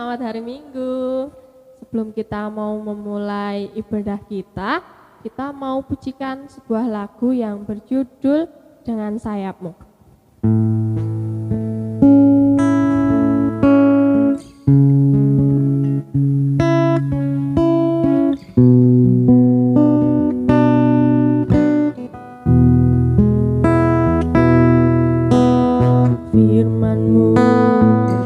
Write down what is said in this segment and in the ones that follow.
selamat hari Minggu. Sebelum kita mau memulai ibadah kita mau pujikan sebuah lagu yang berjudul Dengan Sayapmu. Firman-Mu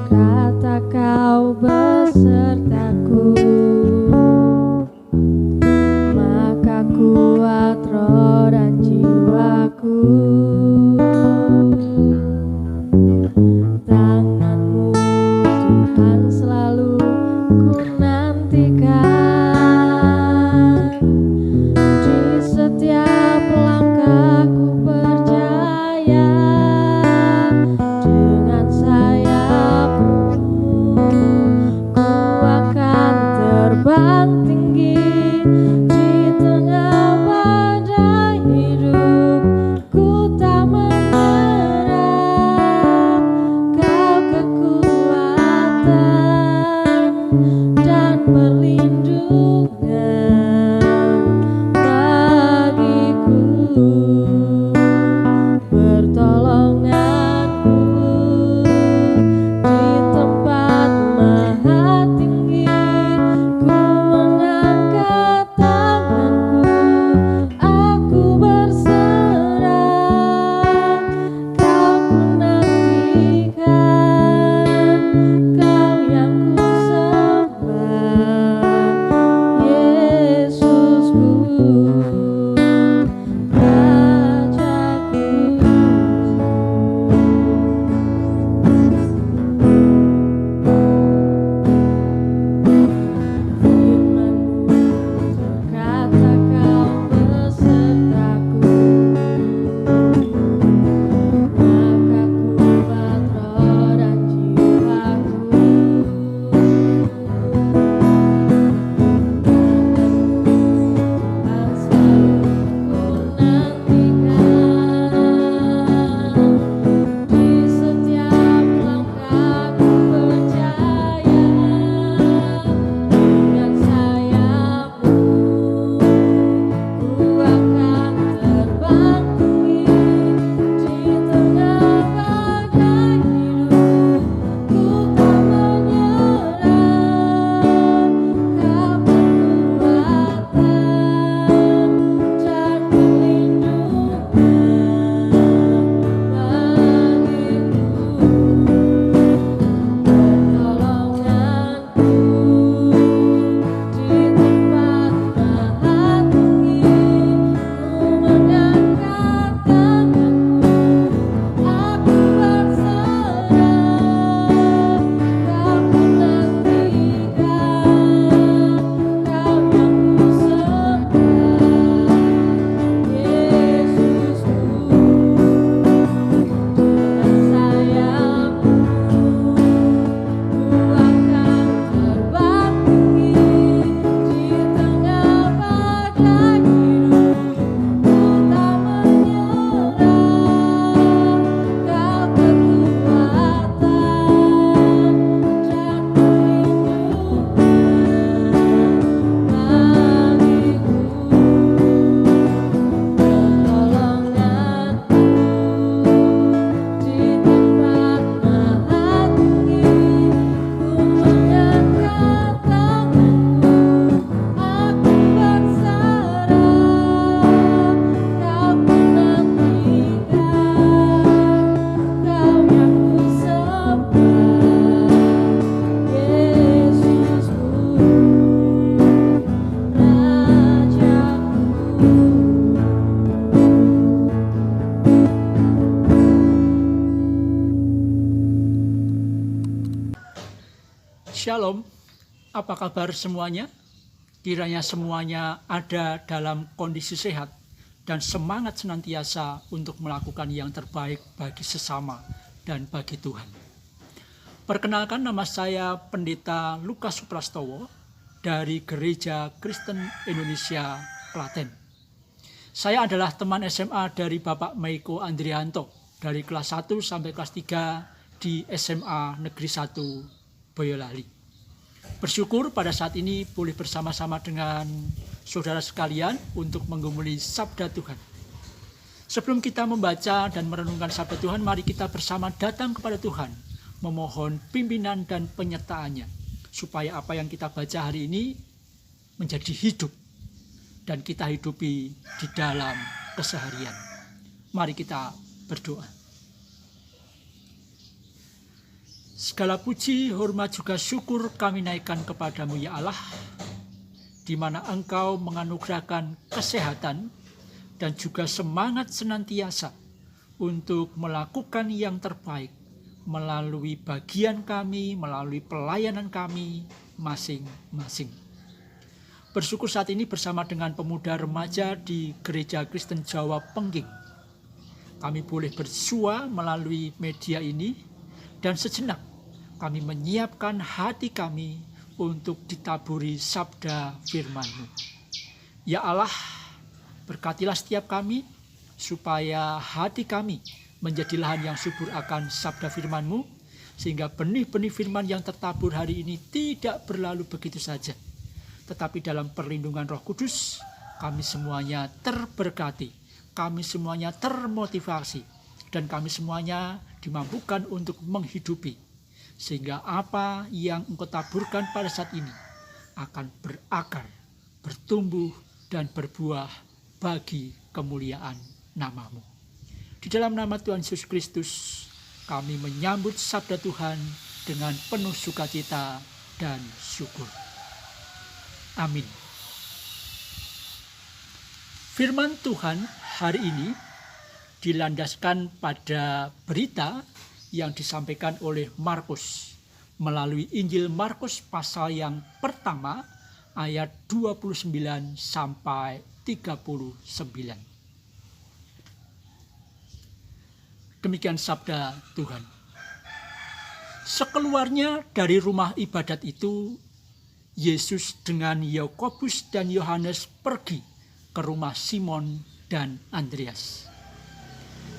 berkata Kau besertaku, maka kuat roh dan jiwaku. Tangan-Mu Tuhan selalu ku nantikan, di setiap langkahku percaya. Dengan sayap-Mu ku akan terbang tinggi di tengah badai hidup. Ku tak menyerah, Kau kekuatan dan perlindungan bagiku. Pertolongan-Mu di tempat maha tinggi. Ku mengangkat tanganku, aku berserah. Kau ku nantikan, Kau yang ku sembah, Yesusku, Rajaku. Firman-Mu berkata Kau besertaku, maka kuat roh dan jiwaku. Tuhan selalu ku nantikan, di setiap langkahku percaya. Dengan sayap-Mu ku akan terbang tinggi di tengah badai hidup. Ku tak menyerah, Kau kekuatan dan perlindungan bagiku. Pertolongan-Mu di tempat maha tinggi. Ku mengangkat tanganku, aku berserah. Kau ku nantikan, Kau yang ku sembah, Yesusku. Dengan sayap-Mu ku akan terbang tinggi di tengah badai hidup. Ku tak menyerah, Kau kekuatan dan perlindungan bagiku. Pertolongan-Mu di tempat maha tinggi. Ku mengangkat tanganku, aku berserah. Kau ku nantikan, Kau yang ku sembah, Yesusku, Rajaku. Shalom, apa kabar semuanya? Kiranya semuanya ada dalam kondisi sehat dan semangat senantiasa untuk melakukan yang terbaik bagi sesama dan bagi Tuhan. Perkenalkan, nama saya Pendeta Lukas Suprastowo dari Gereja Kristen Indonesia Klaten. Saya adalah teman SMA dari Bapak Meiko Andrianto dari kelas 1 sampai kelas 3 di SMA Negeri 1 Boyolali. Bersyukur pada saat ini boleh bersama-sama dengan saudara sekalian untuk menggumuli sabda Tuhan. Sebelum kita membaca dan merenungkan sabda Tuhan, mari kita bersama datang kepada Tuhan, memohon pimpinan dan penyertaannya, supaya apa yang kita baca hari ini menjadi hidup dan kita hidupi di dalam keseharian. Mari kita berdoa. Segala puji, hormat juga syukur kami naikkan kepadamu ya Allah, di mana Engkau menganugerahkan kesehatan dan juga semangat senantiasa untuk melakukan yang terbaik melalui bagian kami, melalui pelayanan kami masing-masing. Bersyukur saat ini bersama dengan pemuda remaja di Gereja Kristen Jawa Pengging. Kami boleh bersua melalui media ini, dan sejenak kami menyiapkan hati kami untuk ditaburi sabda firman-Mu. Ya Allah, berkatilah setiap kami, supaya hati kami menjadi lahan yang subur akan sabda firman-Mu, sehingga benih-benih firman yang tertabur hari ini tidak berlalu begitu saja, tetapi dalam perlindungan Roh Kudus, kami semuanya terberkati, kami semuanya termotivasi, dan kami semuanya dimampukan untuk menghidupi, sehingga apa yang Engkau taburkan pada saat ini akan berakar, bertumbuh, dan berbuah bagi kemuliaan nama-Mu. Di dalam nama Tuhan Yesus Kristus, kami menyambut sabda Tuhan dengan penuh sukacita dan syukur. Amin. Firman Tuhan hari ini dilandaskan pada berita yang disampaikan oleh Markus melalui Injil Markus pasal yang pertama ayat 29 sampai 39. Demikian sabda Tuhan. Sekeluarnya dari rumah ibadat itu, Yesus dengan Yakobus dan Yohanes pergi ke rumah Simon dan Andreas.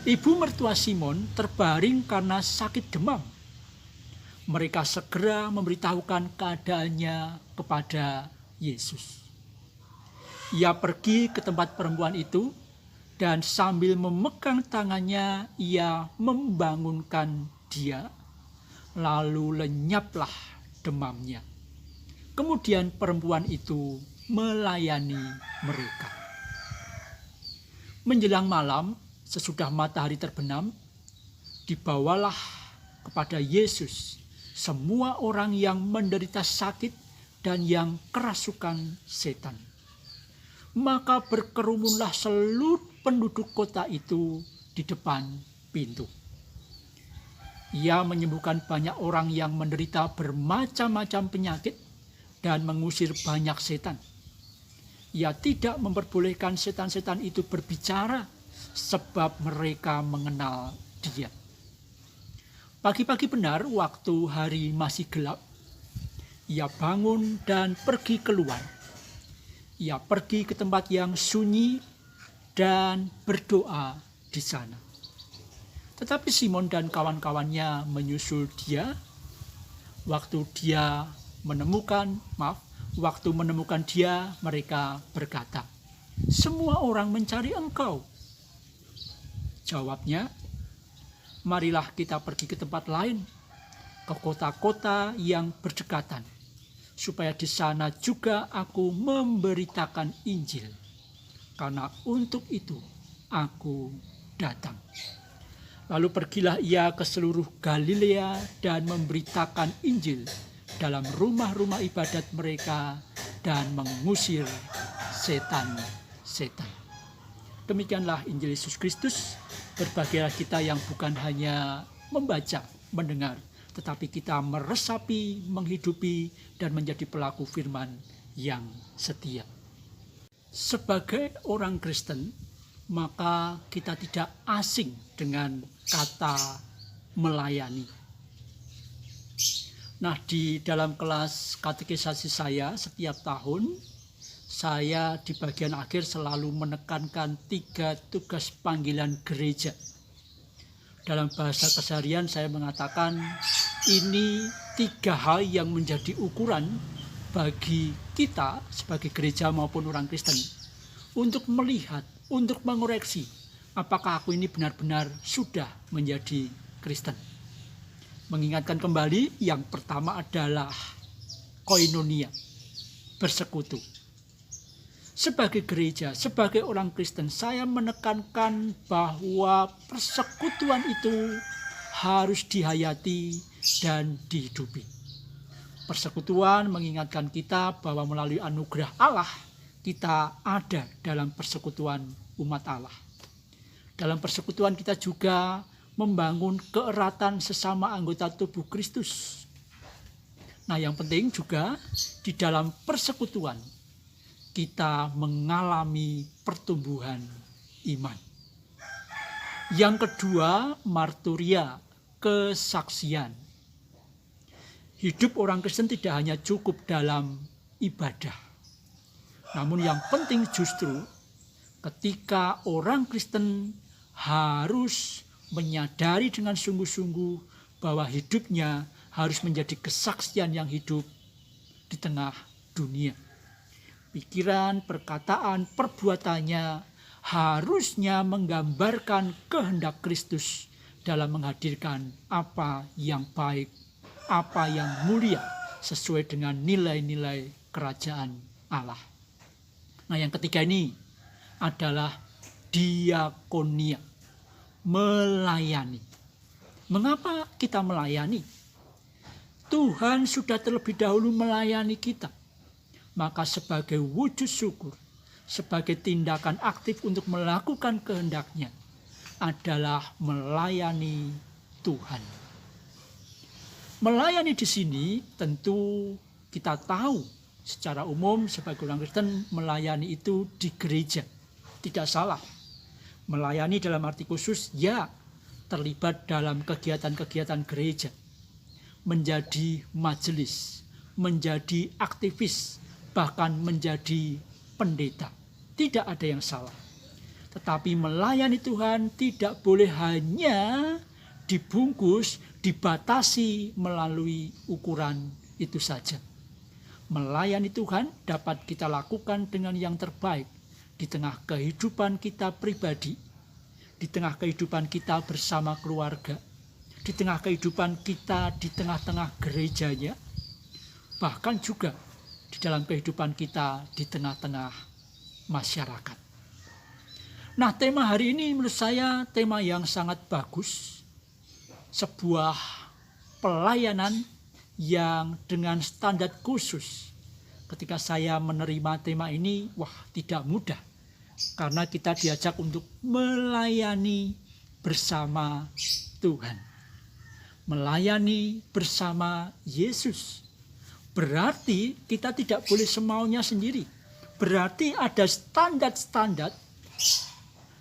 Ibu mertua Simon terbaring karena sakit demam. Mereka segera memberitahukan keadaannya kepada Yesus. Ia pergi ke tempat perempuan itu dan sambil memegang tangannya ia membangunkan dia, lalu lenyaplah demamnya. Kemudian perempuan itu melayani mereka. Menjelang malam, sesudah matahari terbenam, dibawalah kepada Yesus semua orang yang menderita sakit dan yang kerasukan setan. Maka berkerumunlah seluruh penduduk kota itu di depan pintu. Ia menyembuhkan banyak orang yang menderita bermacam-macam penyakit dan mengusir banyak setan. Ia tidak memperbolehkan setan-setan itu berbicara, sebab mereka mengenal Dia. Pagi-pagi benar, waktu hari masih gelap, ia bangun dan pergi keluar. Ia pergi ke tempat yang sunyi dan berdoa di sana. Tetapi Simon dan kawan-kawannya menyusul dia. Waktu menemukan dia, mereka berkata, "Semua orang mencari Engkau." Jawabnya, "Marilah kita pergi ke tempat lain, ke kota-kota yang berdekatan, supaya di sana juga aku memberitakan Injil, karena untuk itu aku datang." Lalu pergilah ia ke seluruh Galilea dan memberitakan Injil dalam rumah-rumah ibadat mereka dan mengusir setan-setan. Demikianlah Injil Yesus Kristus. Berbahagialah kita yang bukan hanya membaca, mendengar, tetapi kita meresapi, menghidupi, dan menjadi pelaku firman yang setia. Sebagai orang Kristen, maka kita tidak asing dengan kata melayani. Nah, di dalam kelas katekisasi saya setiap tahun, saya di bagian akhir selalu menekankan 3 tugas panggilan gereja. Dalam bahasa keseharian saya mengatakan ini tiga hal yang menjadi ukuran bagi kita sebagai gereja maupun orang Kristen untuk melihat, untuk mengoreksi apakah aku ini benar-benar sudah menjadi Kristen. Mengingatkan kembali, yang pertama adalah koinonia, bersekutu. Sebagai gereja, sebagai orang Kristen, saya menekankan bahwa persekutuan itu harus dihayati dan dihidupi. Persekutuan mengingatkan kita bahwa melalui anugerah Allah, kita ada dalam persekutuan umat Allah. Dalam persekutuan kita juga membangun keeratan sesama anggota tubuh Kristus. Nah, yang penting juga di dalam persekutuan kita mengalami pertumbuhan iman. Yang kedua, marturia, kesaksian. Hidup orang Kristen tidak hanya cukup dalam ibadah. Namun yang penting justru ketika orang Kristen harus menyadari dengan sungguh-sungguh bahwa hidupnya harus menjadi kesaksian yang hidup di tengah dunia. Pikiran, perkataan, perbuatannya harusnya menggambarkan kehendak Kristus dalam menghadirkan apa yang baik, apa yang mulia sesuai dengan nilai-nilai kerajaan Allah. Nah, yang ketiga ini adalah diakonia, melayani. Mengapa kita melayani? Tuhan sudah terlebih dahulu melayani kita. Maka sebagai wujud syukur, sebagai tindakan aktif untuk melakukan kehendak-Nya adalah melayani Tuhan. Melayani di sini tentu kita tahu secara umum sebagai orang Kristen melayani itu di gereja. Tidak salah. Melayani dalam arti khusus ya terlibat dalam kegiatan-kegiatan gereja. Menjadi majelis, menjadi aktivis, bahkan menjadi pendeta. Tidak ada yang salah. Tetapi melayani Tuhan tidak boleh hanya dibungkus, dibatasi melalui ukuran itu saja. Melayani Tuhan dapat kita lakukan dengan yang terbaik di tengah kehidupan kita pribadi, di tengah kehidupan kita bersama keluarga, di tengah kehidupan kita di tengah-tengah gerejanya, bahkan juga di dalam kehidupan kita di tengah-tengah masyarakat. Nah, tema hari ini menurut saya tema yang sangat bagus. Sebuah pelayanan yang dengan standar khusus. Ketika saya menerima tema ini, tidak mudah. Karena kita diajak untuk melayani bersama Tuhan. Melayani bersama Yesus. Berarti kita tidak boleh semaunya sendiri. Berarti ada standar-standar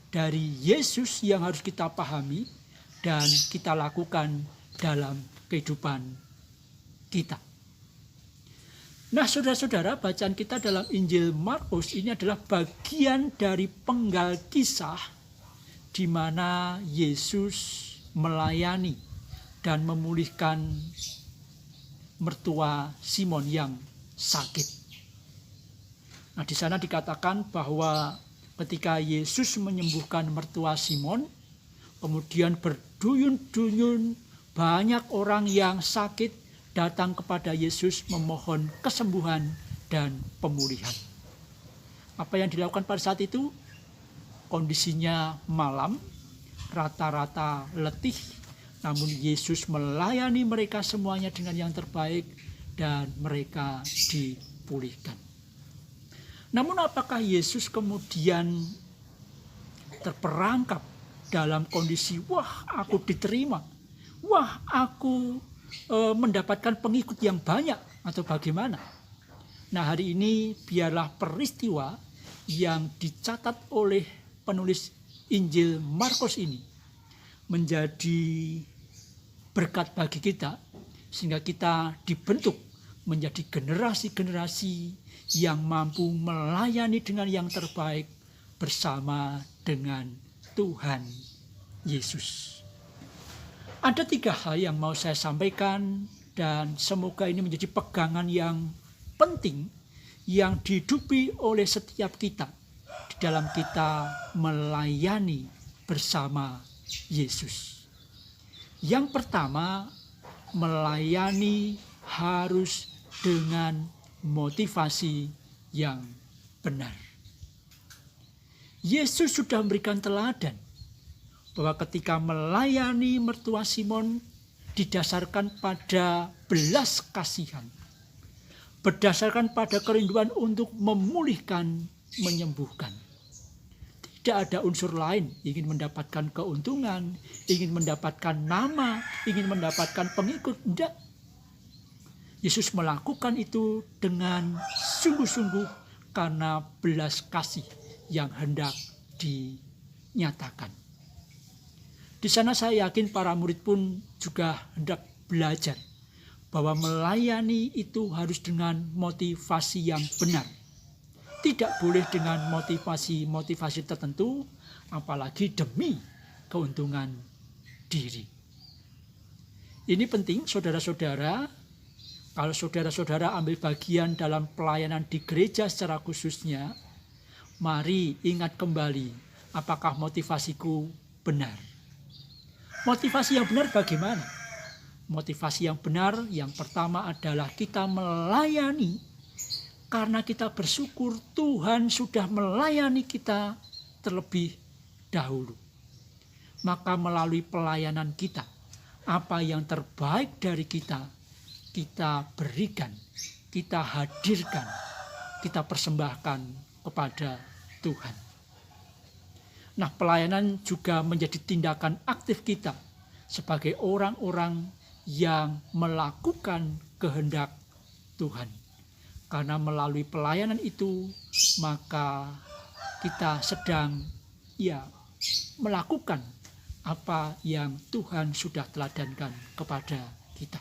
dari Yesus yang harus kita pahami dan kita lakukan dalam kehidupan kita. Nah, saudara-saudara, bacaan kita dalam Injil Markus ini adalah bagian dari penggal kisah di mana Yesus melayani dan memulihkan mertua Simon yang sakit. Nah, di sana dikatakan bahwa ketika Yesus menyembuhkan mertua Simon, kemudian berduyun-duyun banyak orang yang sakit datang kepada Yesus memohon kesembuhan dan pemulihan. Apa yang dilakukan pada saat itu? Kondisinya malam, rata-rata letih, namun Yesus melayani mereka semuanya dengan yang terbaik dan mereka dipulihkan. Namun apakah Yesus kemudian terperangkap dalam kondisi, aku diterima, aku mendapatkan pengikut yang banyak, atau bagaimana? Nah, hari ini biarlah peristiwa yang dicatat oleh penulis Injil Markus ini menjadi berkat bagi kita, sehingga kita dibentuk menjadi generasi-generasi yang mampu melayani dengan yang terbaik bersama dengan Tuhan Yesus. Ada 3 hal yang mau saya sampaikan Dan semoga ini menjadi pegangan yang penting yang dihidupi oleh setiap kita di dalam kita melayani bersama Yesus. Yang pertama, melayani harus dengan motivasi yang benar. Yesus sudah memberikan teladan bahwa ketika melayani mertua Simon didasarkan pada belas kasihan, berdasarkan pada kerinduan untuk memulihkan, menyembuhkan. Tidak ada unsur lain, ingin mendapatkan keuntungan, ingin mendapatkan nama, ingin mendapatkan pengikut. Tidak. Yesus melakukan itu dengan sungguh-sungguh karena belas kasih yang hendak dinyatakan. Di sana saya yakin para murid pun juga hendak belajar bahwa melayani itu harus dengan motivasi yang benar. Tidak boleh dengan motivasi tertentu, apalagi demi keuntungan diri. Ini penting saudara-saudara, kalau saudara-saudara ambil bagian dalam pelayanan di gereja secara khususnya, mari ingat kembali apakah motivasiku benar. Motivasi yang benar bagaimana? Motivasi yang benar yang pertama adalah kita melayani karena kita bersyukur Tuhan sudah melayani kita terlebih dahulu. Maka melalui pelayanan kita, apa yang terbaik dari kita berikan, kita hadirkan, kita persembahkan kepada Tuhan. Nah, pelayanan juga menjadi tindakan aktif kita sebagai orang-orang yang melakukan kehendak Tuhan. Karena melalui pelayanan itu, maka kita sedang melakukan apa yang Tuhan sudah teladankan kepada kita.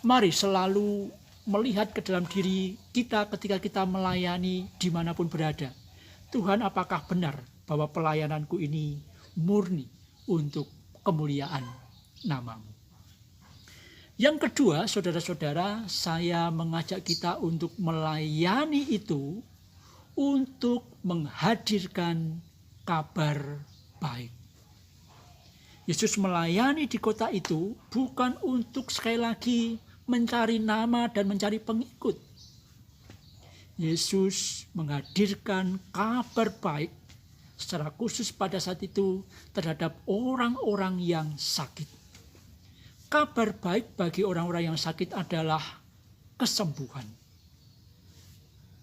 Mari selalu melihat ke dalam diri kita ketika kita melayani dimanapun berada. Tuhan, apakah benar bahwa pelayananku ini murni untuk kemuliaan nama-Mu? Yang kedua, saudara-saudara, saya mengajak kita untuk melayani itu untuk menghadirkan kabar baik. Yesus melayani di kota itu bukan untuk sekali lagi mencari nama dan mencari pengikut. Yesus menghadirkan kabar baik secara khusus pada saat itu terhadap orang-orang yang sakit. Kabar baik bagi orang-orang yang sakit adalah kesembuhan.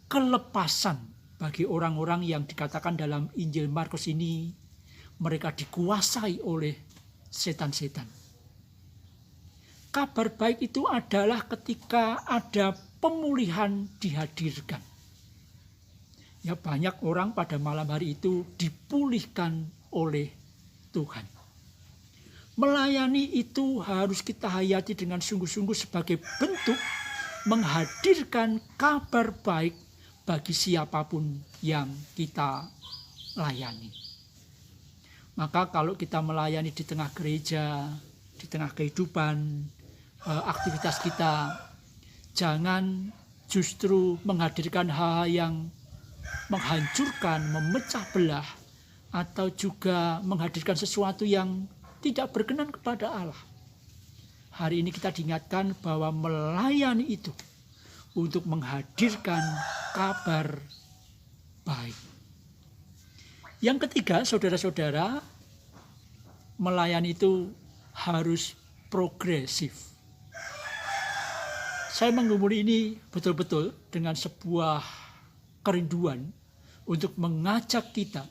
Kelepasan bagi orang-orang yang dikatakan dalam Injil Markus ini, mereka dikuasai oleh setan-setan. Kabar baik itu adalah ketika ada pemulihan dihadirkan. Ya, banyak orang pada malam hari itu dipulihkan oleh Tuhan. Melayani itu harus kita hayati dengan sungguh-sungguh sebagai bentuk menghadirkan kabar baik bagi siapapun yang kita layani. Maka kalau kita melayani di tengah gereja, di tengah kehidupan, aktivitas kita, jangan justru menghadirkan hal-hal yang menghancurkan, memecah belah, atau juga menghadirkan sesuatu yang tidak berkenan kepada Allah. Hari ini kita diingatkan bahwa melayani itu untuk menghadirkan kabar baik. Yang ketiga, saudara-saudara, melayani itu harus progresif. Saya mengumuli ini betul-betul dengan sebuah kerinduan untuk mengajak kita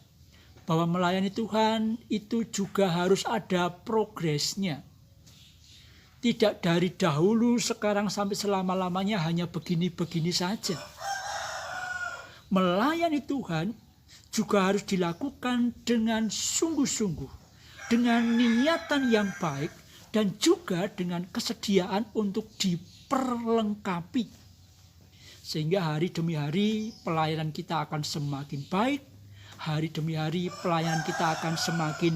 bahwa melayani Tuhan itu juga harus ada progresnya. Tidak dari dahulu sekarang sampai selama-lamanya hanya begini-begini saja. Melayani Tuhan juga harus dilakukan dengan sungguh-sungguh, dengan niatan yang baik, dan juga dengan kesediaan untuk diperlengkapi. Sehingga hari demi hari pelayanan kita akan semakin baik, hari demi hari pelayanan kita akan semakin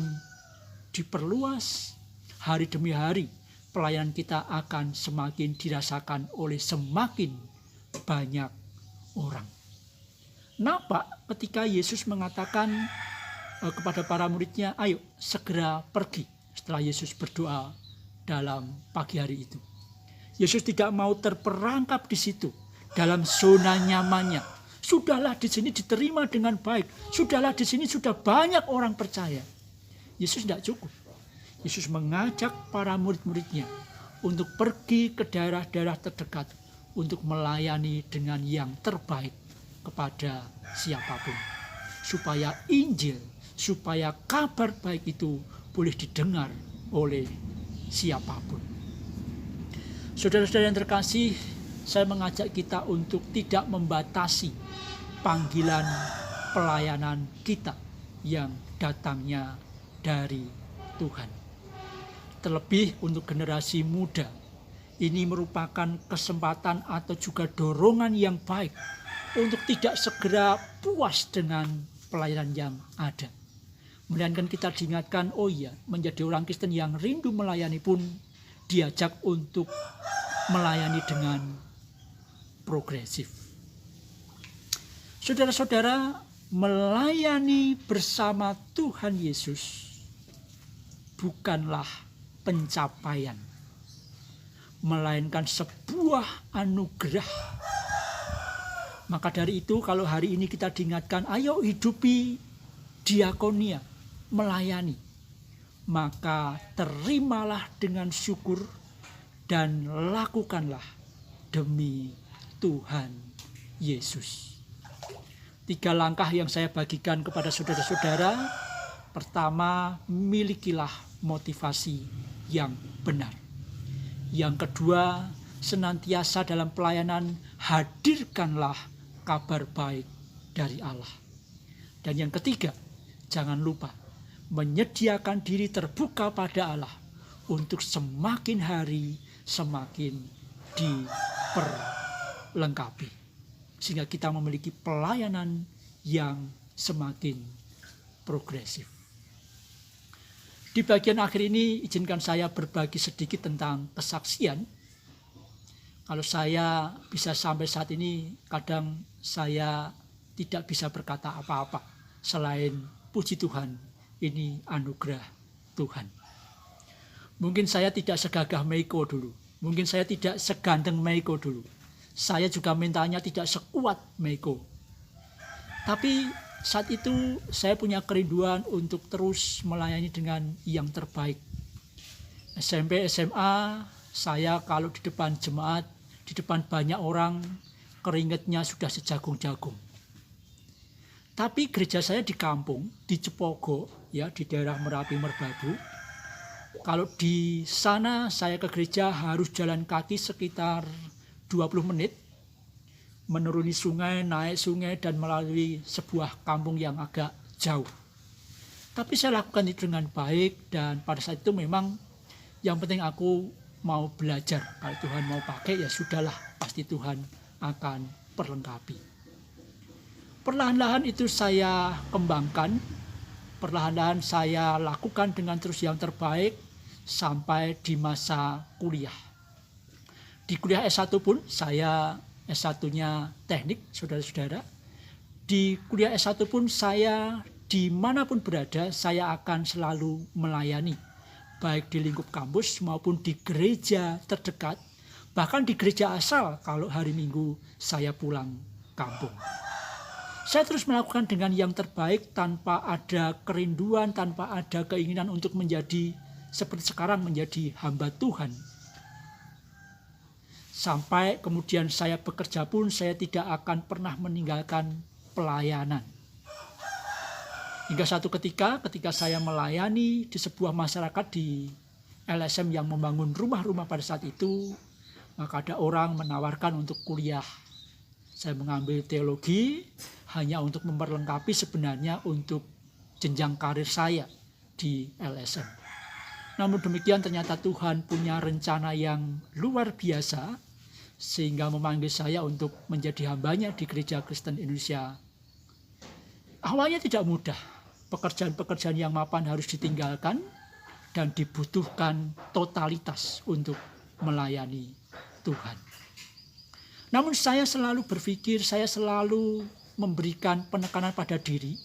diperluas, hari demi hari pelayanan kita akan semakin dirasakan oleh semakin banyak orang. Kenapa ketika Yesus mengatakan kepada para muridnya, ayo segera pergi setelah Yesus berdoa dalam pagi hari itu. Yesus tidak mau terperangkap di situ dalam zona nyamannya. Sudahlah di sini diterima dengan baik. Sudahlah di sini sudah banyak orang percaya. Yesus tidak cukup. Yesus mengajak para murid-muridnya untuk pergi ke daerah-daerah terdekat untuk melayani dengan yang terbaik kepada siapapun. Supaya Injil, supaya kabar baik itu boleh didengar oleh siapapun. Saudara-saudara yang terkasih, saya mengajak kita untuk tidak membatasi panggilan pelayanan kita yang datangnya dari Tuhan. Terlebih untuk generasi muda, ini merupakan kesempatan atau juga dorongan yang baik untuk tidak segera puas dengan pelayanan yang ada. Melainkan kita diingatkan, oh iya, menjadi orang Kristen yang rindu melayani pun diajak untuk melayani dengan progresif. Saudara-saudara, melayani bersama Tuhan Yesus bukanlah pencapaian, melainkan sebuah anugerah. Maka dari itu kalau hari ini kita diingatkan, ayo hidupi diakonia, melayani, maka terimalah dengan syukur dan lakukanlah demi Tuhan Yesus. 3 langkah yang saya bagikan kepada saudara-saudara. Pertama, milikilah motivasi yang benar. Yang kedua, senantiasa dalam pelayanan hadirkanlah kabar baik dari Allah. Dan yang ketiga, jangan lupa menyediakan diri terbuka pada Allah untuk semakin hari semakin diperlengkapi. Sehingga kita memiliki pelayanan yang semakin progresif. Di bagian akhir ini izinkan saya berbagi sedikit tentang kesaksian. Kalau saya bisa sampai saat ini, kadang saya tidak bisa berkata apa-apa selain puji Tuhan, ini anugerah Tuhan. Mungkin saya tidak segagah Meiko dulu. Mungkin saya tidak seganteng Meiko dulu. Saya juga mintanya tidak sekuat Meiko. Tapi saat itu saya punya kerinduan untuk terus melayani dengan yang terbaik. SMP, SMA, saya kalau di depan jemaat, di depan banyak orang, keringatnya sudah sejagung-jagung. Tapi gereja saya di kampung, di Cepogo, ya di daerah Merapi Merbabu. Kalau di sana saya ke gereja harus jalan kaki sekitar 20 menit, menuruni sungai, naik sungai, dan melalui sebuah kampung yang agak jauh. Tapi saya lakukan itu dengan baik, dan pada saat itu memang yang penting aku mau belajar. Kalau Tuhan mau pakai, ya sudahlah, pasti Tuhan akan perlengkapi. Perlahan-lahan itu saya kembangkan, perlahan-lahan saya lakukan dengan terus yang terbaik sampai di masa kuliah. Di kuliah S1 pun saya S1-nya teknik, saudara-saudara. Di kuliah S1 pun saya dimanapun berada, saya akan selalu melayani. Baik di lingkup kampus maupun di gereja terdekat. Bahkan di gereja asal kalau hari Minggu saya pulang kampung. Saya terus melakukan dengan yang terbaik tanpa ada kerinduan, tanpa ada keinginan untuk menjadi seperti sekarang menjadi hamba Tuhan. Sampai kemudian saya bekerja pun saya tidak akan pernah meninggalkan pelayanan. Hingga satu ketika saya melayani di sebuah masyarakat di LSM yang membangun rumah-rumah pada saat itu, maka ada orang menawarkan untuk kuliah. Saya mengambil teologi hanya untuk memperlengkapi sebenarnya untuk jenjang karir saya di LSM. Namun demikian ternyata Tuhan punya rencana yang luar biasa sehingga memanggil saya untuk menjadi hambanya di Gereja Kristen Indonesia. Awalnya tidak mudah, pekerjaan-pekerjaan yang mapan harus ditinggalkan dan dibutuhkan totalitas untuk melayani Tuhan. Namun saya selalu berpikir, saya selalu memberikan penekanan pada diri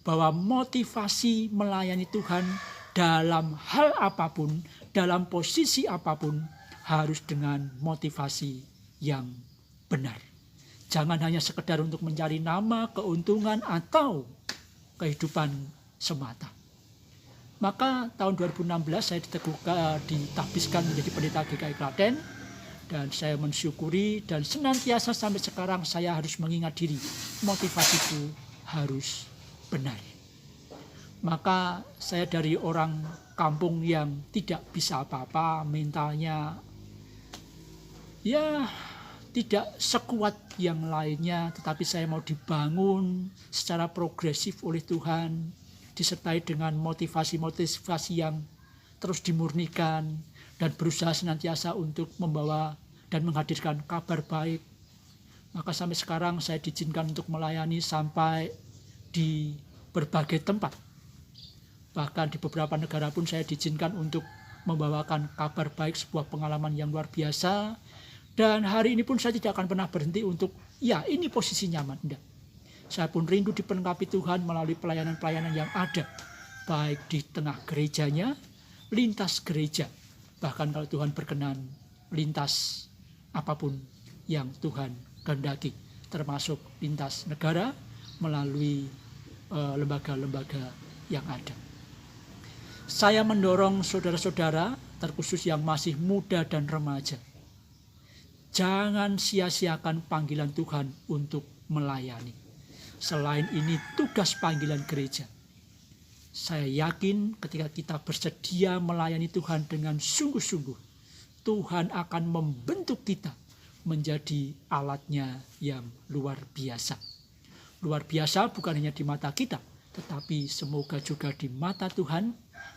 bahwa motivasi melayani Tuhan dalam hal apapun, dalam posisi apapun, harus dengan motivasi yang benar. Jangan hanya sekedar untuk mencari nama, keuntungan, atau kehidupan semata. Maka tahun 2016 saya ditahbiskan menjadi pendeta GKI Klaten, dan saya mensyukuri dan senantiasa sampai sekarang saya harus mengingat diri, motivasiku harus benar. Maka saya dari orang kampung yang tidak bisa apa-apa, mentalnya ya tidak sekuat yang lainnya, tetapi saya mau dibangun secara progresif oleh Tuhan, disertai dengan motivasi-motivasi yang terus dimurnikan, dan berusaha senantiasa untuk membawa dan menghadirkan kabar baik. Maka sampai sekarang saya diizinkan untuk melayani sampai di berbagai tempat. Bahkan di beberapa negara pun saya diizinkan untuk membawakan kabar baik, sebuah pengalaman yang luar biasa. Dan hari ini pun saya tidak akan pernah berhenti untuk, ya ini posisi nyaman. Enggak. Saya pun rindu diperlengkapi Tuhan melalui pelayanan-pelayanan yang ada. Baik di tengah gerejanya, lintas gereja. Bahkan kalau Tuhan berkenan, lintas apapun yang Tuhan kehendaki, termasuk lintas negara melalui lembaga-lembaga yang ada. Saya mendorong saudara-saudara, terkhusus yang masih muda dan remaja, jangan sia-siakan panggilan Tuhan untuk melayani. Selain ini tugas panggilan gereja. Saya yakin ketika kita bersedia melayani Tuhan dengan sungguh-sungguh, Tuhan akan membentuk kita menjadi alatnya yang luar biasa. Luar biasa bukan hanya di mata kita, tetapi semoga juga di mata Tuhan,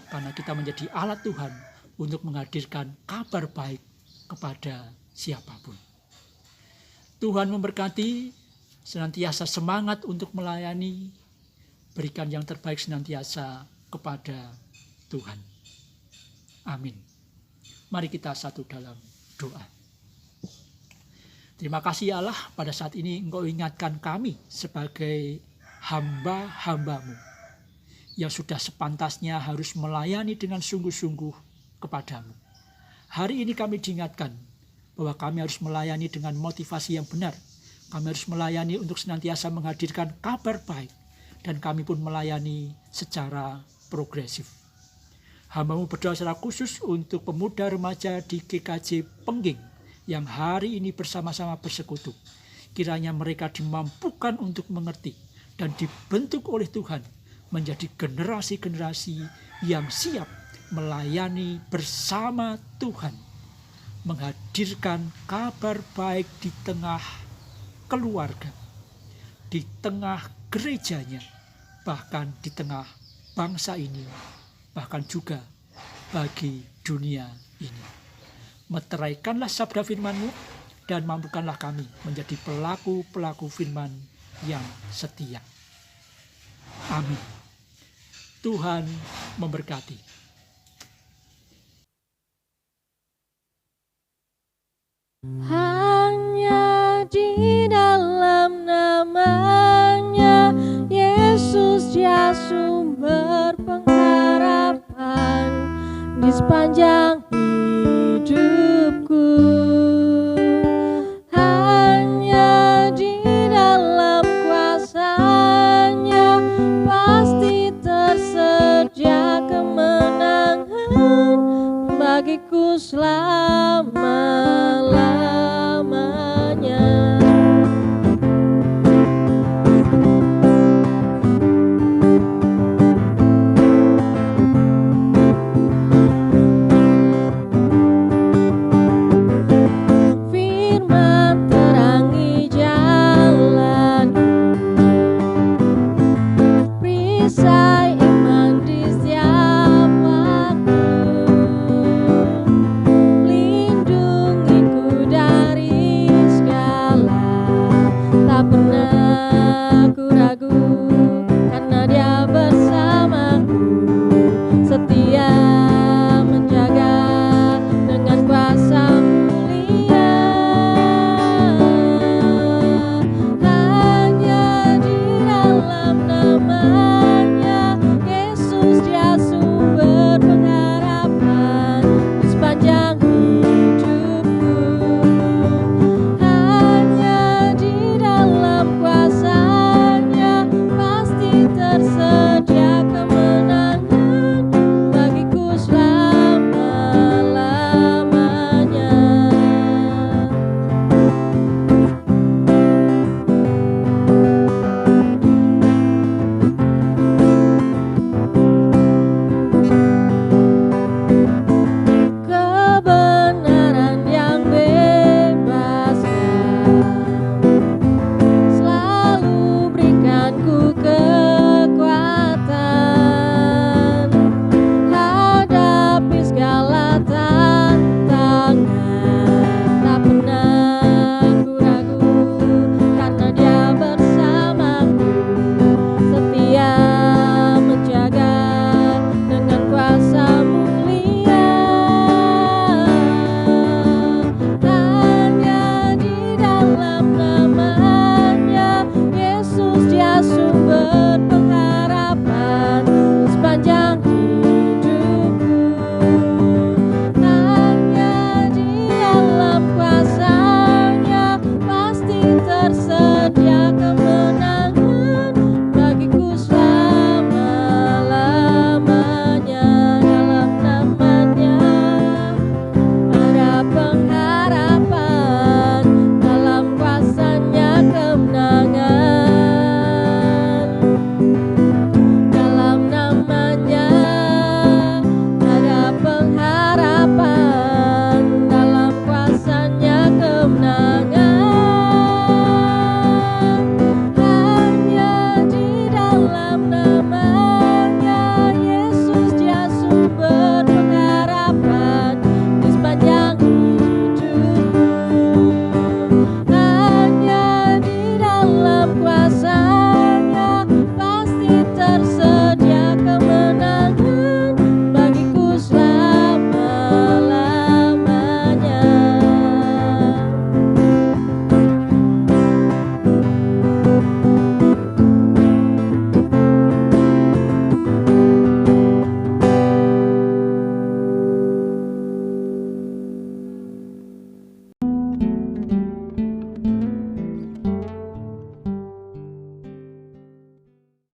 karena kita menjadi alat Tuhan untuk menghadirkan kabar baik kepada siapapun. Tuhan memberkati, senantiasa semangat untuk melayani, berikan yang terbaik senantiasa kepada Tuhan. Amin. Mari kita satu dalam doa. Terima kasih Allah, pada saat ini Engkau ingatkan kami sebagai hamba-hambamu yang sudah sepantasnya harus melayani dengan sungguh-sungguh kepadamu. Hari ini kami diingatkan bahwa kami harus melayani dengan motivasi yang benar. Kami harus melayani untuk senantiasa menghadirkan kabar baik. Dan kami pun melayani secara progresif. Hamba-Mu berdoa secara khusus untuk pemuda remaja di GKJ Pengging yang hari ini bersama-sama bersekutu. Kiranya mereka dimampukan untuk mengerti dan dibentuk oleh Tuhan menjadi generasi-generasi yang siap melayani bersama Tuhan, menghadirkan kabar baik di tengah keluarga, di tengah gerejanya, bahkan di tengah bangsa ini, bahkan juga bagi dunia ini. Meteraikanlah sabda firman-Mu dan mampukanlah kami menjadi pelaku-pelaku firman yang setia. Amin. Tuhan memberkati. Hanya di dalam namanya Yesus dia sumber pengharapan di sepanjang hidupku. Hanya di dalam kuasa-Nya pasti tersedia kemenangan bagiku selalu.